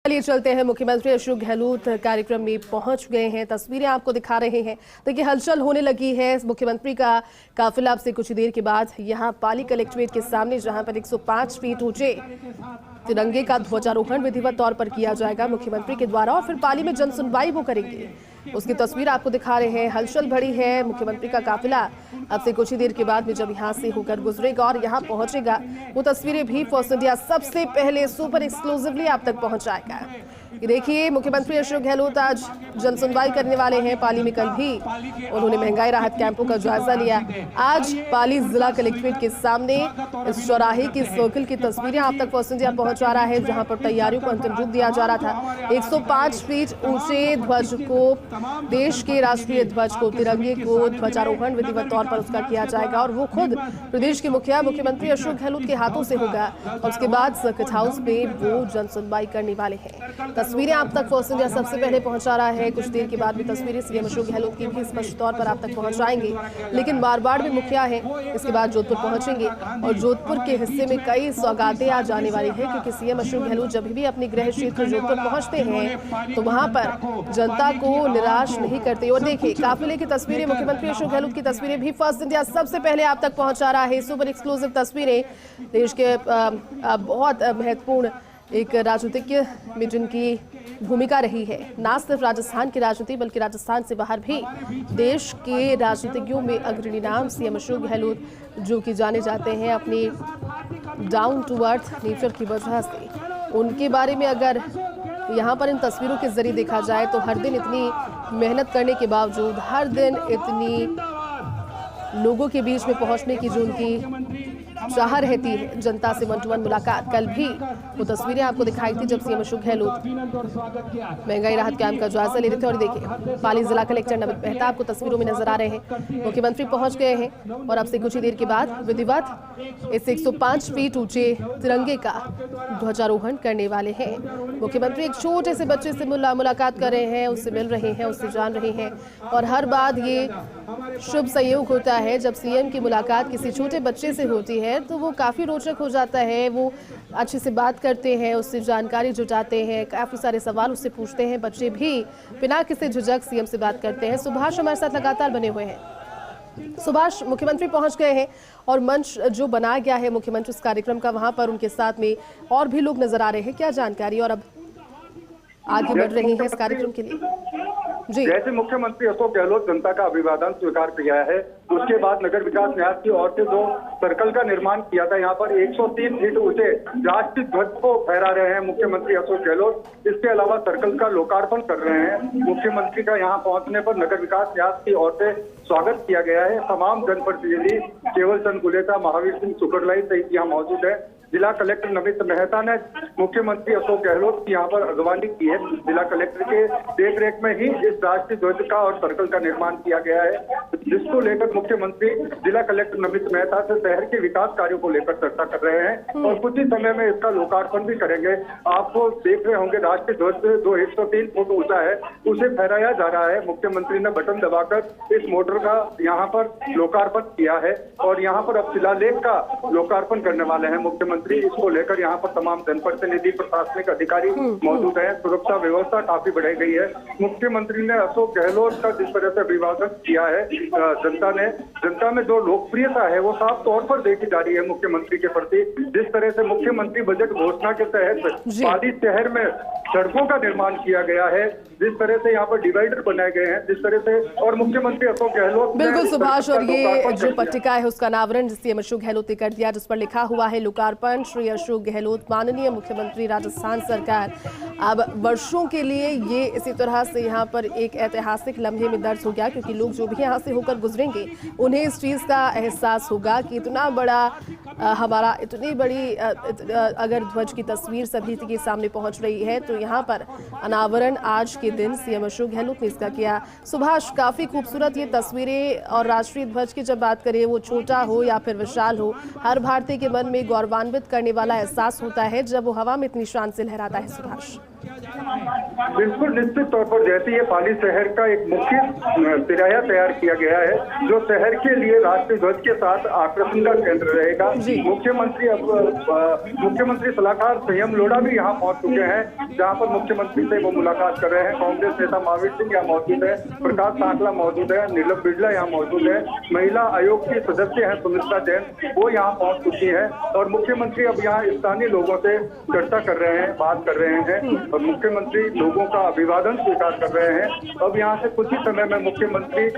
चलिए चलते हैं। मुख्यमंत्री अशोक गहलोत कार्यक्रम में पहुंच गए हैं। तस्वीरें आपको दिखा रहे हैं। देखिए हलचल होने लगी है। मुख्यमंत्री का काफिला अब से कुछ देर के बाद यहां पाली कलेक्ट्रेट के सामने, जहां पर 105 फीट ऊंचे तिरंगे का ध्वजारोहण विधिवत तौर पर किया जाएगा मुख्यमंत्री के द्वारा, और फिर पाली में जन सुनवाई वो करेंगे। उसकी तस्वीर आपको दिखा रहे हैं। हलचल भरी है। मुख्यमंत्री का काफिला अब से कुछ ही देर के बाद में जब यहां से होकर गुजरेगा और यहां पहुंचेगा, वो तस्वीरें भी फर्स्ट इंडिया सबसे पहले सुपर एक्सक्लूसिवली आप तक पहुंचाएगा। ये देखिए, मुख्यमंत्री अशोक गहलोत आज जन सुनवाई करने वाले हैं। पाली में कल भी उन्होंने महंगाई राहत कैंपों का जायजा लिया। आज पाली जिला कलेक्ट्रेट के सामने इस चौराहे की सर्कल की तस्वीरें आप तक फर्स्ट इंडिया पहुंचा रहा है, जहां पर तैयारियों को अंतिम रूप दिया जा रहा था। 105 फीट ऊंचे ध्वज को, देश के राष्ट्रीय ध्वज को, तिरंगे को ध्वजारोहण विधिवत तौर पर उसका किया जाएगा, और वो खुद प्रदेश के मुखिया मुख्यमंत्री अशोक गहलोत के हाथों से होगा। और उसके बाद सर्किट हाउस में वो जन सुनवाई करने वाले हैं। तस्वीरें आप तक फर्स्ट इंडिया सबसे पहले पहुंचा रहा है। कुछ देर के बाद भी तस्वीरें सीएम अशोक गहलोत की भी स्पष्ट तौर पर आप तक पहुंचाएंगे। लेकिन मारवाड़ में मुखिया है, इसके बाद जोधपुर पहुंचेंगे, और जोधपुर के हिस्से में कई सौगातें आ जाने वाली है, क्योंकि सीएम अशोक गहलोत जब भी अपने गृह क्षेत्र जोधपुर पहुंचते हैं तो वहां पर जनता को निराश नहीं करते। और देखिए काफिले की तस्वीरें, मुख्यमंत्री अशोक गहलोत की तस्वीरें भी फर्स्ट इंडिया सबसे पहले आप तक पहुंचा रहा है। सुपर एक्सक्लूसिव तस्वीरें देश के बहुत महत्वपूर्ण एक राजनीतिज्ञ में जिनकी भूमिका रही है, ना सिर्फ राजस्थान की राजनीति बल्कि राजस्थान से बाहर भी देश के राजनीतिज्ञों में अग्रणी नाम सीएम अशोक गहलोत, जो कि जाने जाते हैं अपनी डाउन टू अर्थ नेचर की वजह से। उनके बारे में अगर यहाँ पर इन तस्वीरों के जरिए देखा जाए तो हर दिन इतनी मेहनत करने के बावजूद, हर दिन इतनी लोगों के बीच में पहुंचने की जो उनकी चाह रहती है, जनता से वन टू वन मुलाकात। कल भी वो तस्वीरें आपको दिखाई थी जब सीएम अशोक गहलोत महंगाई राहत कैंप का जायजा ले रहे थे। और देखिए पाली जिला कलेक्टर नमित मेहता आपको तस्वीरों में नजर आ रहे हैं। मुख्यमंत्री पहुंच गए हैं और अब से कुछ ही देर के बाद विधिवत इस 105 फीट ऊंचे तिरंगे का ध्वजारोहण करने वाले हैं। मुख्यमंत्री एक छोटे से बच्चे से मुलाकात कर रहे हैं, उससे मिल रहे हैं, उससे जान रहे हैं। और हर बात ये शुभ संयोग होता है जब सीएम की मुलाकात किसी छोटे बच्चे से होती है, तो वो काफ़ी रोचक हो जाता है। वो अच्छे से बात करते हैं, उससे जानकारी जुटाते हैं, काफ़ी सारे सवाल उससे पूछते हैं। बच्चे भी बिना किसी झिझक सीएम से बात करते हैं। सुभाष हमारे साथ लगातार बने हुए हैं। सुभाष, मुख्यमंत्री पहुंच गए हैं और मंच जो बनाया गया है मुख्यमंत्री इस कार्यक्रम का, वहां पर उनके साथ में और भी लोग नजर आ रहे हैं। क्या जानकारी और अब आगे बढ़ रही है इस कार्यक्रम के लिए? जी, जैसे मुख्यमंत्री अशोक गहलोत जनता का अभिवादन स्वीकार किया है, उसके बाद नगर विकास न्यास की ओर से जो सर्कल का निर्माण किया था, यहाँ पर 103 फीट ऊंचे राष्ट्रीय ध्वज को फहरा रहे हैं मुख्यमंत्री अशोक गहलोत। इसके अलावा सर्कल का लोकार्पण कर रहे हैं। मुख्यमंत्री का यहाँ पहुंचने पर नगर विकास न्यास की ओर से स्वागत किया गया है। तमाम जनप्रतिनिधि केवल चंद गुलेता, महावीर सिंह सुकरलाई सहित यहाँ मौजूद है। जिला कलेक्टर नमित मेहता ने मुख्यमंत्री अशोक गहलोत की यहाँ पर अगवानी की है। जिला कलेक्टर के देखरेख में ही इस राष्ट्रीय ध्वज का और सर्कल का निर्माण किया गया है, जिसको लेकर मुख्यमंत्री जिला कलेक्टर नमित मेहता से शहर के विकास कार्यों को लेकर चर्चा कर रहे हैं और कुछ ही समय में इसका लोकार्पण भी करेंगे। आपको देख रहे होंगे राष्ट्रीय ध्वज जो 103 फुट ऊंचा है, उसे फहराया जा रहा है। मुख्यमंत्री ने बटन दबाकर इस मोटर का यहाँ पर लोकार्पण किया है और यहाँ पर अब शिलालेख का लोकार्पण करने वाले हैं मुख्यमंत्री। इसको लेकर यहाँ पर तमाम जनप्रतिनिधि, प्रशासनिक अधिकारी मौजूद हैं। सुरक्षा व्यवस्था काफी बढ़ाई गई है। मुख्यमंत्री ने अशोक गहलोत का जिस तरह से अभिवादन किया है, जनता में जो लोकप्रियता है वो साफ तौर पर देखी जा रही है मुख्यमंत्री के प्रति। जिस तरह से मुख्यमंत्री बजट घोषणा के तहत पाली शहर में सड़कों का निर्माण किया गया है, जिस तरह से यहाँ पर डिवाइडर बनाए गए हैं, जिस तरह से, और मुख्यमंत्री अशोक गहलोत बिल्कुल सुभाष, और ये जो पट्टिका है उसका अनावरण सीएम अशोक गहलोत ने कर दिया, जिस पर लिखा हुआ है लोकार्पण श्री अशोक गहलोत माननीय मुख्यमंत्री राजस्थान सरकार। अब वर्षों के लिए ये इसी तरह से यहाँ पर एक ऐतिहासिक लम्हे में दर्ज हो गया, क्योंकि लोग जो भी यहाँ से होकर गुजरेंगे उन्हें इस चीज़ का एहसास होगा कि इतना बड़ा हमारा, इतनी बड़ी अगर ध्वज की तस्वीर सभी के सामने पहुँच रही है, तो यहाँ पर अनावरण आज के दिन सीएम अशोक गहलोत ने इसका किया। सुभाष, काफ़ी खूबसूरत ये तस्वीरें, और राष्ट्रीय ध्वज की जब बात करें, वो छोटा हो या फिर विशाल हो, हर भारतीय के मन में गौरवान्वित करने वाला एहसास होता है जब वो हवा में इतनी शान से लहराता है। सुभाष। बिल्कुल निश्चित तौर पर जैसे ये पाली शहर का एक मुख्य तिराया तैयार किया गया है जो शहर के लिए राष्ट्रीय ध्वज के साथ आकर्षण का केंद्र रहेगा। मुख्यमंत्री सलाहकार संयम लोढ़ा भी यहाँ पहुंच चुके हैं, जहाँ पर मुख्यमंत्री से वो मुलाकात कर रहे हैं। कांग्रेस नेता महावीर सिंह यहाँ मौजूद है, प्रकाश सांकला मौजूद है, नीलम बिड़ला यहाँ मौजूद है, महिला आयोग की सदस्य है सुमित्रा जैन, वो यहाँ पहुंच चुकी है और मुख्यमंत्री अब यहाँ स्थानीय लोगों से चर्चा कर रहे हैं, बात कर रहे हैं और मुख्यमंत्री लोगों का अभिवादन स्वीकार कर रहे हैं। अब यहाँ से कुछ ही समय में मुख्यमंत्री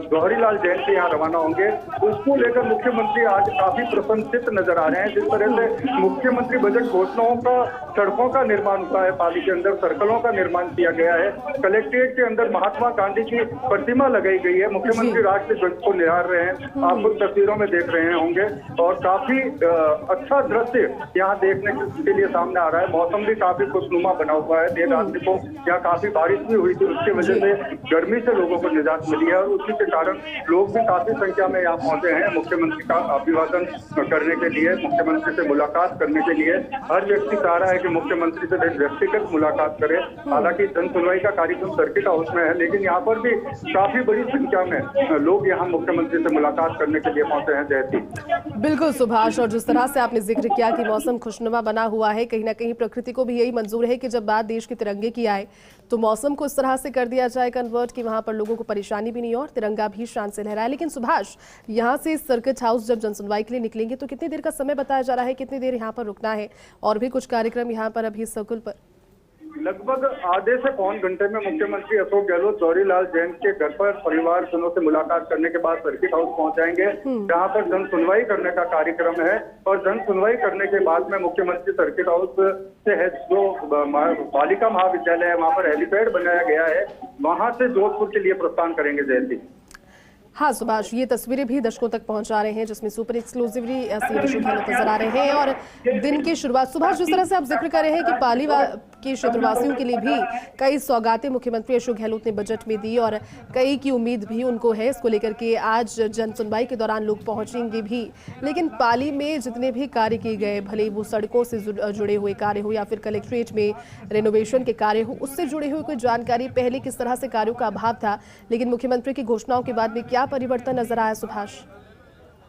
गौरीलाल जैन से यहाँ रवाना होंगे। उसको लेकर मुख्यमंत्री आज काफी प्रसन्नचित्त नजर आ रहे हैं। जिस तरह से मुख्यमंत्री बजट घोषणाओं का सड़कों का निर्माण हुआ है, पाली के अंदर सर्कलों का निर्माण किया गया है, कलेक्ट्रेट के अंदर महात्मा गांधी की प्रतिमा लगाई गई है, मुख्यमंत्री राष्ट्रीय ध्वज को निहार रहे हैं, आप कुछ तस्वीरों में देख रहे होंगे और काफी अच्छा दृश्य यहाँ देखने के लिए सामने आ रहा है। मौसम भी काफी खुशनुमा बना हुआ है। देर रात को यहाँ काफी बारिश भी हुई थी, उसकी वजह से गर्मी से लोगों को निजात मिली है और उसी के कारण लोग भी काफी संख्या में यहाँ पहुंचे हैं मुख्यमंत्री का अभिवादन करने के लिए, मुख्यमंत्री से मुलाकात करने के लिए। हर व्यक्ति चाह रहा है कि मुख्यमंत्री से व्यक्तिगत मुलाकात करे। हालांकि जन सुनवाई का कार्यक्रम सर्किट हाउस में है, लेकिन यहाँ पर भी काफी बड़ी संख्या में लोग यहाँ मुख्यमंत्री से मुलाकात करने के लिए पहुंचे हैं। जयती बिल्कुल सुभाष, और जिस तरह से आपने जिक्र किया कि मौसम खुशनुमा बना हुआ है, कहीं ना कहीं प्रकृति को भी यही मंजूर है कि जब बात देश के तिरंगे की आए तो मौसम को इस तरह से कर दिया जाए कन्वर्ट कि वहां पर लोगों को परेशानी भी नहीं हो और तिरंगा भी शान से लहराए। लेकिन सुभाष, यहाँ से सर्किट हाउस जब जनसुनवाई के लिए निकलेंगे तो कितनी देर का समय बताया जा रहा है, कितनी देर यहाँ पर रुकना है और भी कुछ कार्यक्रम यहाँ पर अभी सर्कुल पर? लगभग आधे से पौन घंटे में मुख्यमंत्री अशोक गहलोत गौरीलाल जैन के घर पर परिवार जनों से मुलाकात करने के बाद सर्किट हाउस पहुंच जाएंगे, जहां पर जन सुनवाई करने का कार्यक्रम है और जन सुनवाई करने के बाद में मुख्यमंत्री सर्किट हाउस से है जो बालिका महाविद्यालय है, वहां पर हेलीपैड बनाया गया है, वहां से जोधपुर के लिए प्रस्थान करेंगे। जयंती हाँ सुभाष, ये तस्वीरें भी दर्शकों तक पहुंचा रहे हैं जिसमें super exclusively CM Ashok Gehlot नजर आ रहे हैं और दिन की शुरुआत। सुभाष, जिस तरह से आप जिक्र कर रहे हैं कि पाली के क्षेत्रवासियों के लिए भी कई सौगातें मुख्यमंत्री अशोक गहलोत ने बजट में दी और कई की उम्मीद भी उनको है इसको लेकर के आज जन सुनवाई के दौरान लोग पहुंचेंगे भी। लेकिन पाली में जितने भी कार्य किए गए, भले वो सड़कों से जुड़े हुए कार्य हो या फिर कलेक्ट्रेट में रेनोवेशन के कार्य हो, उससे जुड़े हुए कोई जानकारी पहले किस तरह से कार्यों का अभाव था, लेकिन मुख्यमंत्री की घोषणाओं के बाद में क्या परिवर्तन नजर आया सुभाष?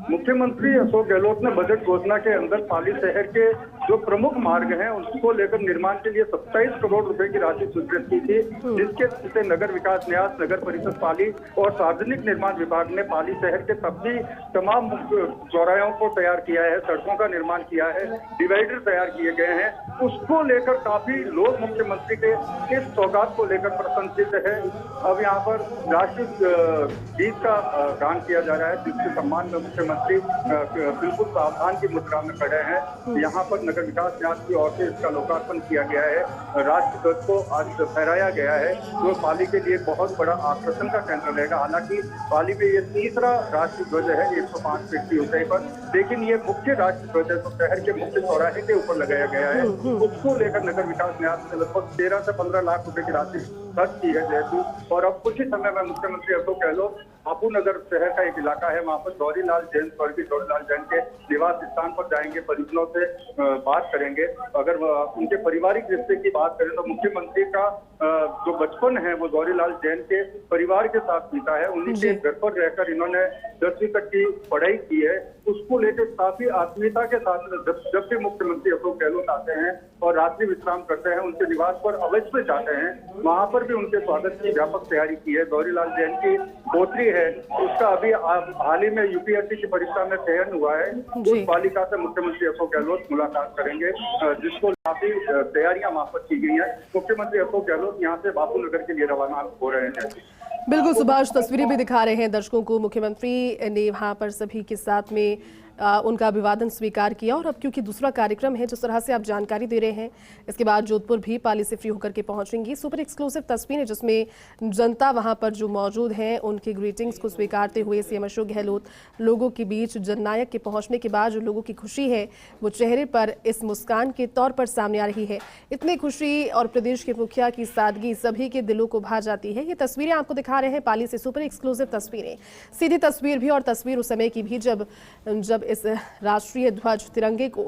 मुख्यमंत्री अशोक गहलोत ने बजट घोषणा के अंदर पाली शहर के जो प्रमुख मार्ग हैं उसको लेकर निर्माण के लिए 27 करोड़ रुपए की राशि स्वीकृत की थी, जिसके चलते नगर विकास न्यास, नगर परिषद पाली और सार्वजनिक निर्माण विभाग ने पाली शहर के सभी तमाम चौराहों को तैयार किया है, सड़कों का निर्माण किया है, डिवाइडर तैयार किए गए हैं। उसको लेकर काफी लोग मुख्यमंत्री के इस सौगात को लेकर प्रसन्नचित्त है। अब यहाँ पर राष्ट्रीय गीत का गान किया जा रहा है, जिसके सम्मान में मुख्यमंत्री बिल्कुल सावधान की मुद्रा में खड़े हैं। यहाँ पर नगर विकास न्यास की ओर से इसका लोकार्पण किया गया है, राष्ट्रीय ध्वज को आज फहराया गया है, जो पाली के लिए बहुत बड़ा आकर्षण का केंद्र रहेगा। हालांकि पाली में ये तीसरा राष्ट्रीय ध्वज है 105 फीट की ऊंचाई पर, लेकिन ये मुख्य राष्ट्रीय ध्वज है तो शहर के मुख्य चौराहे के ऊपर लगाया गया है। उसको लेकर नगर विकास न्यास ने लगभग 13 से 15 लाख रुपए की राशि खर्च की है जयतू। और अब कुछ ही समय में मुख्यमंत्री अशोक गहलोत बापू नगर शहर का एक इलाका है, वहां पर गौरीलाल जैन, स्वर्गीय गौरीलाल जैन के निवास स्थान पर जाएंगे, परिजनों से बात करेंगे। अगर उनके पारिवारिक रिश्ते की बात करें तो मुख्यमंत्री का जो बचपन है वो गौरीलाल जैन के परिवार के साथ बीता है। उन्हीं के घर पर रहकर इन्होंने 10वीं तक की पढ़ाई की है। उसको लेकर काफी आत्मीयता के साथ जब भी मुख्यमंत्री अशोक गहलोत आते हैं और रात्रि विश्राम करते हैं, उनके निवास पर अवश्य जाते हैं, वहां पर भी उनके स्वागत की व्यापक तैयारी की है। गौरीलाल जैन की पोत्री है, उसका अभी हाल ही में यूपीएससी की परीक्षा में चयन हुआ है। उस बालिका से मुख्यमंत्री अशोक गहलोत मुलाकात करेंगे, जिसको काफी तैयारियां वहां पर की गई है। मुख्यमंत्री अशोक गहलोत यहाँ से बापू नगर के लिए रवाना हो रहे हैं। बिल्कुल सुभाष, तस्वीरें भी दिखा रहे हैं दर्शकों को। मुख्यमंत्री ने वहां पर सभी के साथ में उनका अभिवादन स्वीकार किया और अब क्योंकि दूसरा कार्यक्रम है, जिस तरह से आप जानकारी दे रहे हैं, इसके बाद जोधपुर भी पाली से फ्री होकर के पहुंचेंगी। सुपर एक्सक्लूसिव तस्वीरें जिसमें जनता वहां पर जो मौजूद हैं उनके ग्रीटिंग्स को स्वीकारते हुए सीएम अशोक गहलोत लोगों के बीच जननायक के पहुंचने के बाद जो लोगों की खुशी है वो चेहरे पर इस मुस्कान के तौर पर सामने आ रही है। इतनी खुशी और प्रदेश के मुखिया की सादगी सभी के दिलों को भा जाती है। ये तस्वीरें आपको दिखा रहे हैं पाली से, सुपर एक्सक्लूसिव तस्वीरें, सीधी तस्वीर भी और तस्वीर उस समय की भी जब इस राष्ट्रीय ध्वज तिरंगे को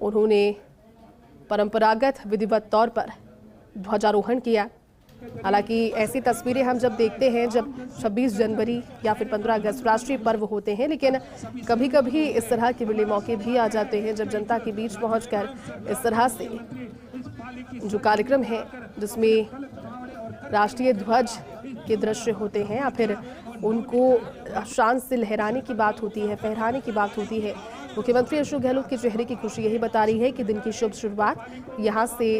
उन्होंने परंपरागत विधिवत तौर पर ध्वजारोहण किया। हालांकि ऐसी तस्वीरें हम जब देखते हैं जब 26 जनवरी या फिर 15 अगस्त राष्ट्रीय पर्व होते हैं, लेकिन कभी कभी इस तरह के मिले मौके भी आ जाते हैं जब जनता के बीच पहुंचकर इस तरह से जो कार्यक्रम है जिसमें राष्ट्रीय ध्वज के दृश्य होते हैं या फिर उनको शान से लहराने की बात होती है, फहराने की बात होती है। मुख्यमंत्री अशोक गहलोत के चेहरे की खुशी यही बता रही है कि दिन की शुभ शुरुआत यहाँ से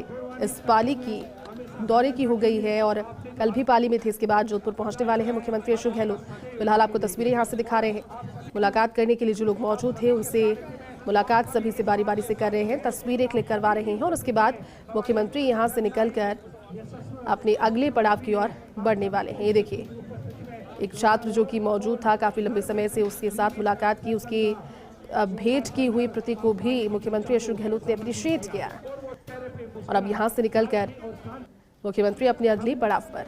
इस पाली की दौरे की हो गई है और कल भी पाली में थे। इसके बाद जोधपुर पहुंचने वाले हैं मुख्यमंत्री अशोक गहलोत। फिलहाल आपको तस्वीरें यहां से दिखा रहे हैं। मुलाकात करने के लिए जो लोग मौजूद थे उनसे मुलाकात सभी से बारी बारी से कर रहे हैं, तस्वीरें क्लिक करवा रहे हैं और उसके बाद मुख्यमंत्री यहां से निकलकर अपने अगले पड़ाव की ओर बढ़ने वाले हैं। ये देखिए, एक छात्र जो कि मौजूद था काफी लंबे समय से, उसके साथ मुलाकात की, उसकी भेंट की हुई प्रति को भी मुख्यमंत्री अशोक गहलोत ने अप्रिशिएट किया और अब यहां से निकलकर मुख्यमंत्री अपने अगले पड़ाव पर।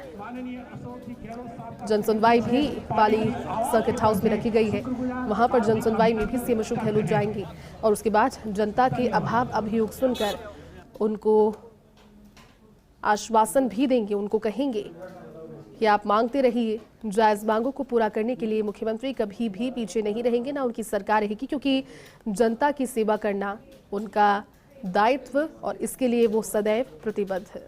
जनसुनवाई भी पाली सर्किट हाउस में रखी गई है, वहां पर जनसुनवाई में भी सीएम अशोक गहलोत जाएंगे और उसके बाद जनता के अभाव अभियोग सुनकर उनको आश्वासन भी देंगे, उनको कहेंगे कि आप मांगते रहिए। जायज मांगों को पूरा करने के लिए मुख्यमंत्री कभी भी पीछे नहीं रहेंगे, ना उनकी सरकार रहेगी, क्योंकि जनता की सेवा करना उनका दायित्व और इसके लिए वो सदैव प्रतिबद्ध है।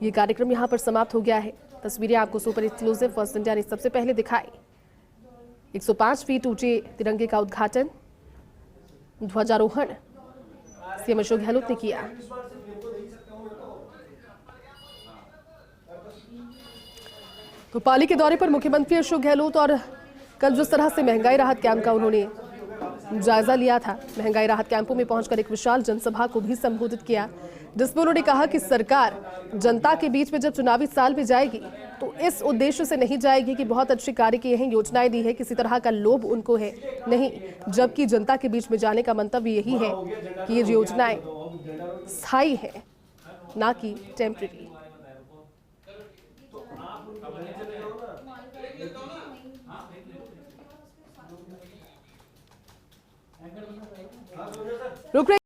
ये कार्यक्रम यहाँ पर समाप्त हो गया है। तस्वीरें आपको सुपर एक्सक्लूसिव फर्स्ट इंडिया ने सबसे पहले दिखाई। 105 फीट ऊंचे तिरंगे का उद्घाटन, ध्वजारोहण सीएम अशोक गहलोत ने किया। तो पाली के दौरे पर मुख्यमंत्री अशोक गहलोत और कल जिस तरह से महंगाई राहत कैंप का उन्होंने जायजा लिया था, महंगाई राहत कैंपों में पहुंचकर एक विशाल जनसभा को भी संबोधित किया, जिसमें उन्होंने कहा कि सरकार जनता के बीच में जब चुनावी साल में जाएगी तो इस उद्देश्य से नहीं जाएगी कि बहुत अच्छे कार्य किए हैं, योजनाएं दी है, किसी तरह का लोभ उनको है नहीं, जबकि जनता के बीच में जाने का मंतव्य यही है कि ये योजनाएं स्थायी है, ना कि टेम्परेरी। रुक